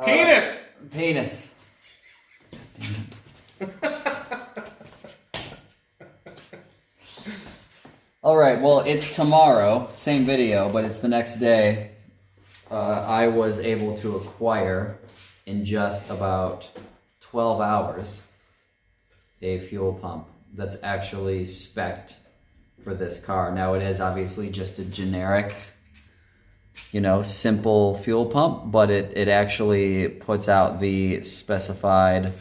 Penis! Penis. Alright, well, it's tomorrow. Same video, but it's the next day. I was able to acquire in just about 12 hours a fuel pump that's actually spec'd for this car. Now, it is obviously just a generic, you know, simple fuel pump, but it actually puts out the specified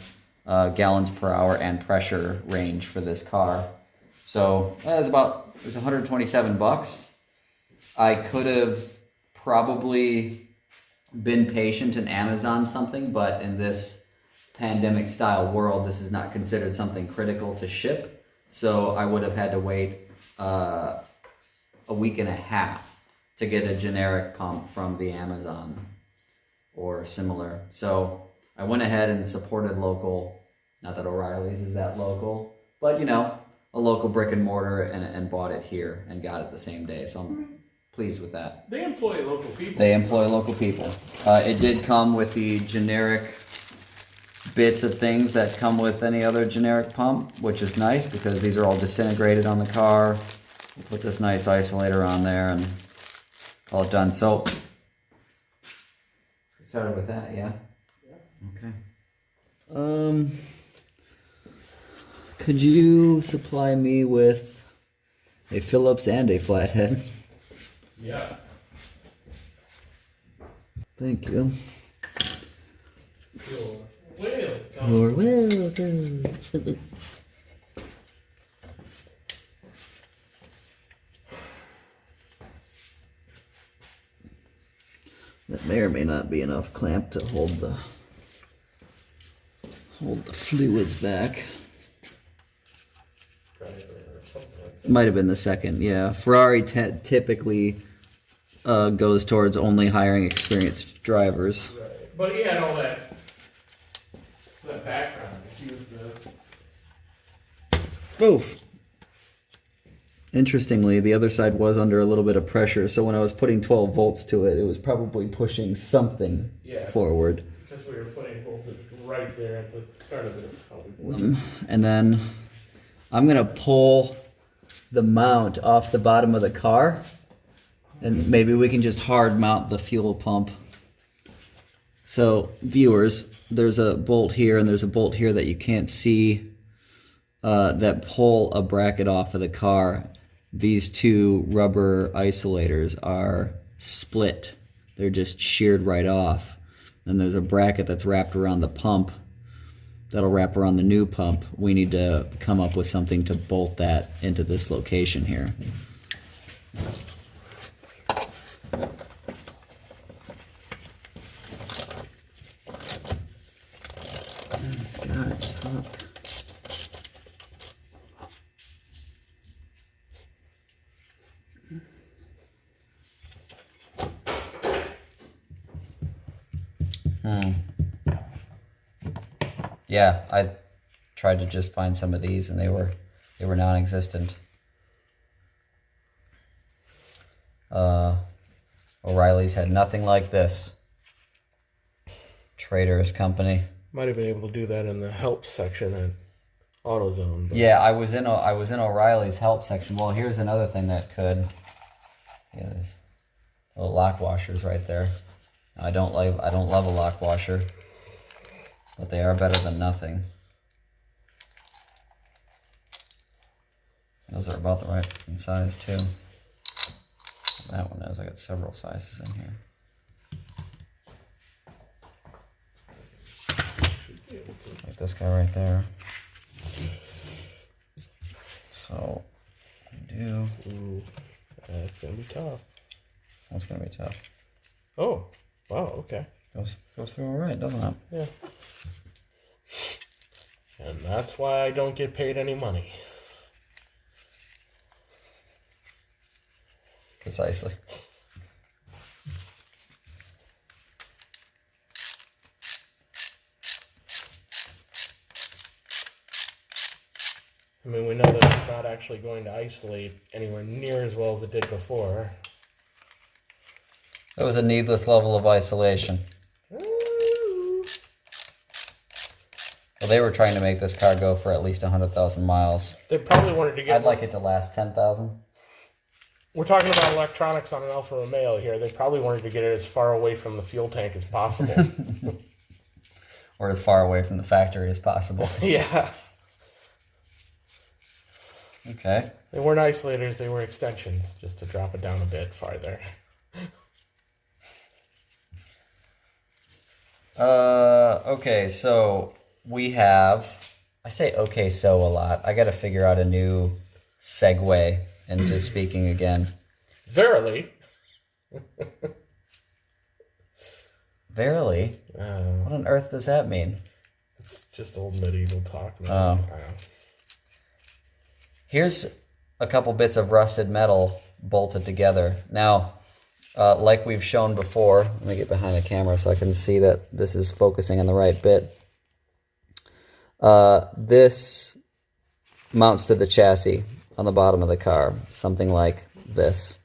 gallons per hour and pressure range for this car. So it was 127 bucks. I could have probably been patient and Amazon something, but in this pandemic style world, this is not considered something critical to ship. So I would have had to wait a week and a half to get a generic pump from the Amazon or similar. So I went ahead and supported local, not that O'Reilly's is that local, but you know, a local brick and mortar, and bought it here and got it the same day. So I'm pleased with that. They employ local people. They employ local people. It did come with the generic bits of things that come with any other generic pump, which is nice because these are all disintegrated on the car. We'll put this nice isolator on there and call it done. So let's get started with that, yeah? Okay. Could you supply me with a Phillips and a flathead? Yeah. Thank you. You're welcome. You're welcome. That may or may not be enough clamp to hold the fluids back. It might have been the second, yeah. Ferrari typically goes towards only hiring experienced drivers. Right. But he had all that background. He was the... Oof. Interestingly, the other side was under a little bit of pressure, so when I was putting 12 volts to it, it was probably pushing something forward. Because we were putting voltage right there at the start of it. And then I'm going to pull the mount off the bottom of the car, and maybe we can just hard mount the fuel pump. So, viewers, there's a bolt here and there's a bolt here that you can't see that pull a bracket off of the car. These two rubber isolators are split. They're just sheared right off. And there's a bracket that's wrapped around the pump that'll wrap around the new pump. We need to come up with something to bolt that into this location here. God, it's hot. Yeah, I tried to just find some of these and they were non-existent. O'Reilly's had nothing like this. Traitorous company. Might have been able to do that in the help section at AutoZone. But... Yeah, I was in O'Reilly's help section. Well, here's another thing that could. Yeah, there's little lock washers right there. I don't love a lock washer, but they are better than nothing. Those are about the right size too. That one is. I got several sizes in here. Like this guy right there. So, I do. Ooh, that's gonna be tough. That's gonna be tough. Oh, wow. Okay. Goes through all right, doesn't it? Yeah. And that's why I don't get paid any money. Precisely. I mean, we know that it's not actually going to isolate anywhere near as well as it did before. It was a needless level of isolation. Well, they were trying to make this car go for at least 100,000 miles. They probably wanted to get... I'd like it to last 10,000. We're talking about electronics on an Alfa Romeo here. They probably wanted to get it as far away from the fuel tank as possible. Or as far away from the factory as possible. Yeah. Okay. They weren't isolators, they were extensions, just to drop it down a bit farther. Okay, so we have, I say okay so a lot. I gotta figure out a new segue into speaking again. Verily. Verily? What on earth does that mean? It's just old medieval talk. Man. Oh. Here's a couple bits of rusted metal bolted together. Now, like we've shown before, let me get behind the camera so I can see that this is focusing on the right bit. This mounts to the chassis on the bottom of the car, something like this.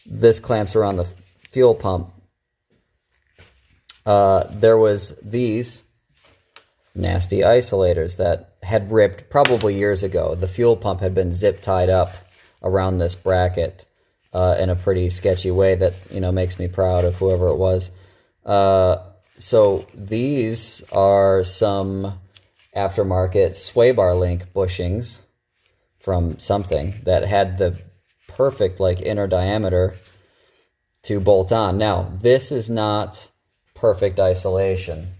This clamps around the fuel pump. There was these nasty isolators that had ripped probably years ago. The fuel pump had been zip tied up around this bracket in a pretty sketchy way that, you know, makes me proud of whoever it was. So these are some aftermarket sway bar link bushings from something that had the perfect like inner diameter to bolt on. Now, this is not perfect isolation.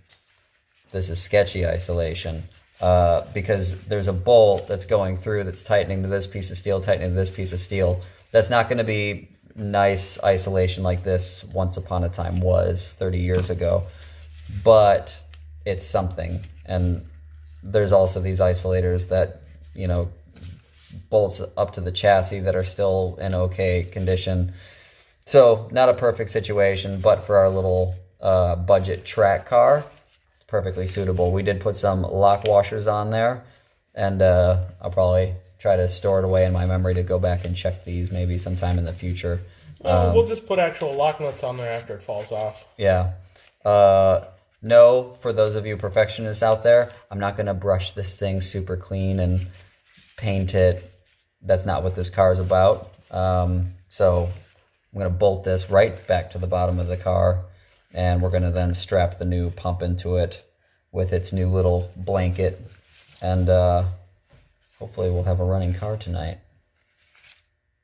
This is sketchy isolation because there's a bolt that's going through that's tightening to this piece of steel, tightening to this piece of steel. That's not going to be nice isolation like this once upon a time was 30 years ago, but it's something. And there's also these isolators that, you know, bolts up to the chassis that are still in okay condition. So not a perfect situation, but for our little budget track car, perfectly suitable. We did put some lock washers on there, and I'll probably try to store it away in my memory to go back and check these maybe sometime in the future. We'll just put actual lock nuts on there after it falls off. Yeah. No, for those of you perfectionists out there, I'm not going to brush this thing super clean and paint it. That's not what this car is about. So I'm going to bolt this right back to the bottom of the car, and we're going to then strap the new pump into it with its new little blanket, and hopefully we'll have a running car tonight.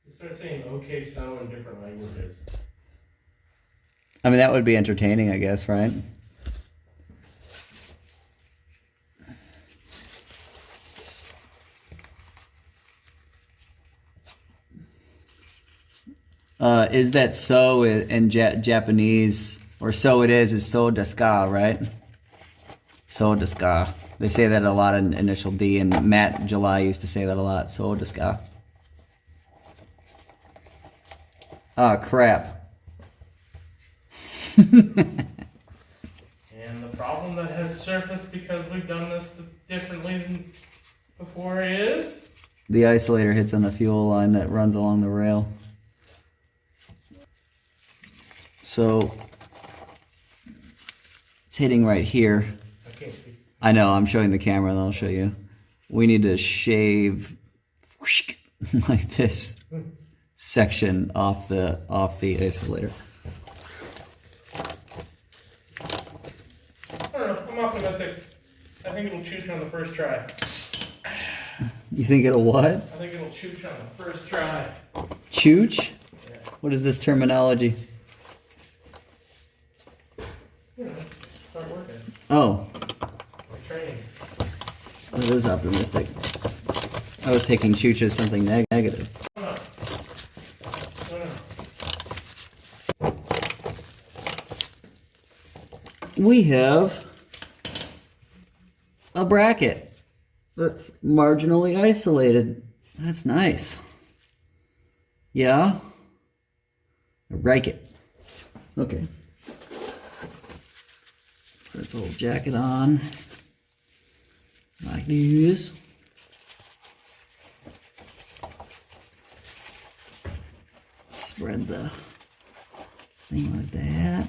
You start saying okay so in different languages. I mean, that would be entertaining, I guess, right? Is that so in Japanese, or so it is so desu ka, right? So desu ka. They say that a lot in initial D, and Matt July used to say that a lot. So desu ka. Ah, crap. And the problem that has surfaced because we've done this differently than before is? The isolator hits on the fuel line that runs along the rail. So it's hitting right here. I can't see. I know, I'm showing the camera and I'll show you. We need to shave like this section off the isolator. I don't know, I'm optimistic. I think it'll chooch on the first try. You think it'll what? I think it'll chooch on the first try. Chooch? Yeah. What is this terminology? You know, start working. Oh, My training. that is optimistic. I was taking chooch as something negative. No. We have a bracket that's marginally isolated. That's nice. Yeah? I like it. Okay. Put its little jacket on. Like this. Spread the thing like that.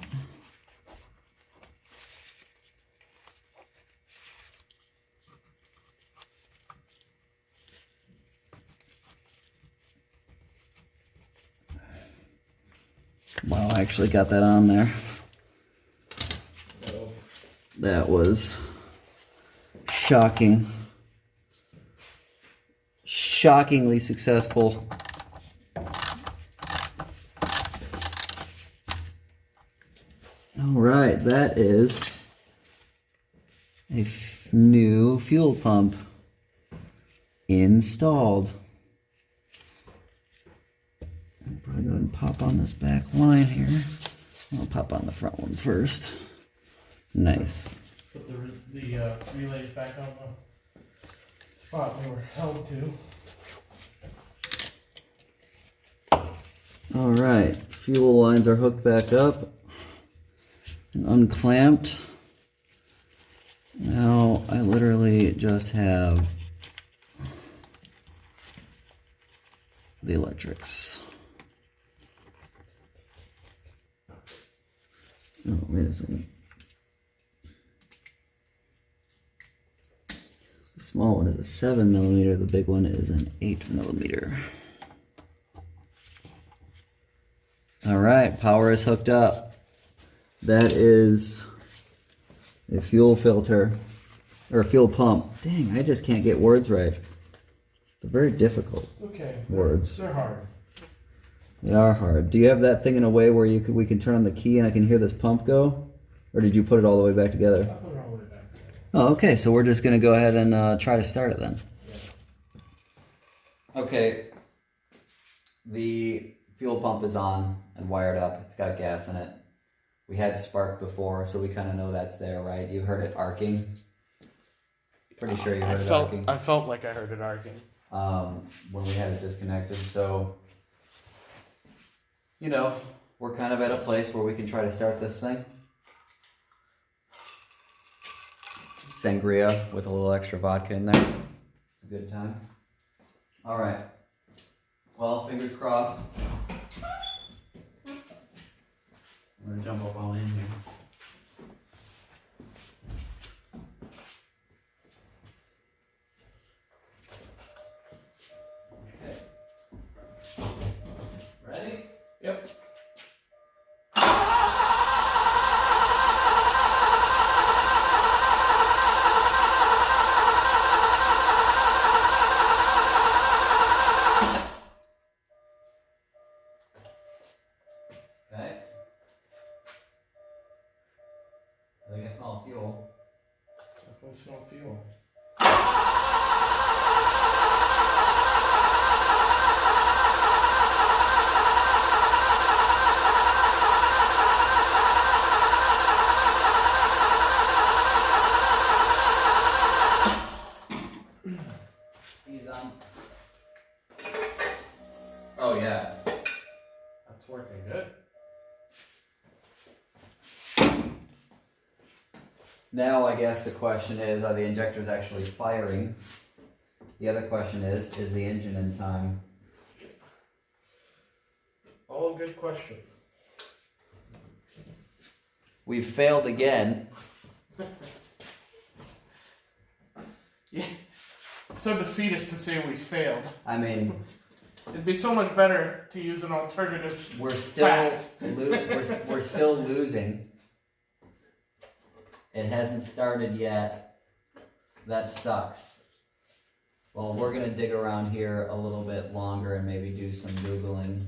Wow, I actually got that on there. So, That was shocking. Shockingly successful. All right, that is a new fuel pump installed. I'll probably go ahead and pop on this back line here. I'll pop on the front one first. Nice. put the relays back on the spot they were held to. All right, fuel lines are hooked back up and unclamped. Now I literally just have the electrics. Oh, wait a second. The small one is a 7mm, the big one is an 8mm. All right, power is hooked up. That is a fuel filter, or a fuel pump. Dang, I just can't get words right. They're very difficult. Okay. Words. They're hard. They are hard. Do you have that thing in a way where we can turn on the key and I can hear this pump go? Or did you put it all the way back together? I put it all the way back there. Oh, okay, so we're just going to go ahead and try to start it then. Yeah. Okay, the fuel pump is on and wired up. It's got gas in it. We had spark before, so we kind of know that's there, right? You heard it arcing? Pretty sure you heard it arcing. I felt like I heard it arcing. When we had it disconnected, so you know, we're kind of at a place where we can try to start this thing. Sangria with a little extra vodka in there. It's a good time. All right. Well, fingers crossed. I'm gonna jump up all in here. Okay. Ready? Yep. Okay. I think I smell fuel. Definitely smell fuel. He's on. Oh yeah. That's working good. Now I guess the question is, are the injectors actually firing? The other question is the engine in time? All good questions. We've failed again. Yeah. So defeatist to say we failed. I mean, It'd be so much better to use an alternative. we're still fact. we're still losing. It hasn't started yet. That sucks. Well, we're gonna dig around here a little bit longer and maybe do some Googling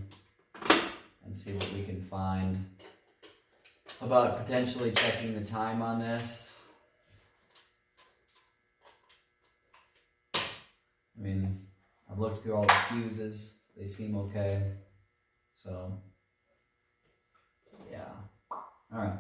and see what we can find about potentially checking the time on this. I mean, I've looked through all the fuses. They seem okay. So, yeah. All right.